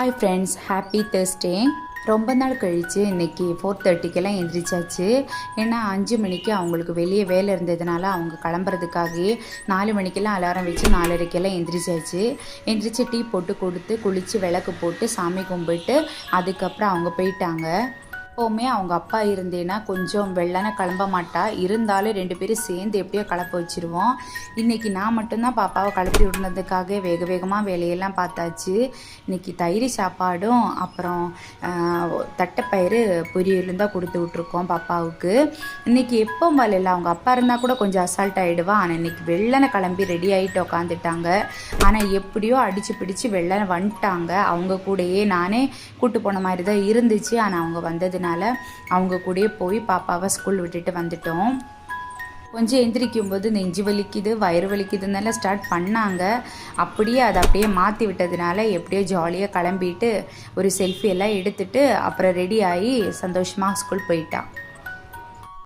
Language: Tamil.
Hi friends, happy Thursday. ரொம்ப நாள் கழித்து இன்றைக்கி 4:30க்கெல்லாம் எந்திரிச்சாச்சு. ஏன்னா 5 மணிக்கு அவங்களுக்கு வெளியே வேலை இருந்ததுனால அவங்க கிளம்புறதுக்காகவே 4 மணிக்கெல்லாம் அலாரம் வச்சு 4:30க்கெல்லாம் எந்திரிச்சாச்சு. எந்திரிச்சு டீ போட்டு கொடுத்து குளித்து விளக்கு போட்டு சாமி கும்பிட்டு அதுக்கப்புறம் அவங்க போயிட்டாங்க. எப்போவுமே அவங்க அப்பா இருந்தேன்னா கொஞ்சம் வெள்ளன கிளம்ப மாட்டா, இருந்தாலும் 2 பேரும் சேர்ந்து எப்படியோ கிளப்ப வச்சுருவோம். இன்றைக்கி நான் மட்டும்தான் பாப்பாவை கிளப்பி விடுறதுக்காக வேக வேகமாக வேலையெல்லாம் பார்த்தாச்சு. இன்றைக்கி தயிர் சாப்பாடும் அப்புறம் தட்டைப்பயிறு பொரியலும் தான் கொடுத்து விட்ருக்கோம் பாப்பாவுக்கு. இன்றைக்கி எப்போ வரல, அவங்க அப்பா இருந்தால் கூட கொஞ்சம் அசால்ட் ஆகிடுவா. ஆனால் இன்றைக்கி வெள்ளனை கிளம்பி ரெடி ஆகிட்டு உக்காந்துட்டாங்க. ஆனால் எப்படியோ அடித்து பிடிச்சி வெள்ளனை வந்துட்டாங்க. அவங்க கூடயே நானே கூட்டு போன மாதிரி தான் இருந்துச்சு. ஆனால் அவங்க வந்ததுனால அவங்க கூடயே போய் பாப்பாவை ஸ்கூல் விட்டுட்டு வந்துட்டோம். கொஞ்சம் எந்திரிக்கும்போது நெஞ்சு வலிக்குது வயிறு வலிக்குதுன்னெல்லாம் ஸ்டார்ட் பண்ணாங்க. அதை அப்படியே மாற்றி விட்டதுனால எப்படியோ ஜாலியாக கிளம்பிட்டு ஒரு செல்ஃபி எல்லாம் எடுத்துட்டு அப்புறம் ரெடி ஆகி சந்தோஷமாக ஸ்கூல் போயிட்டான்.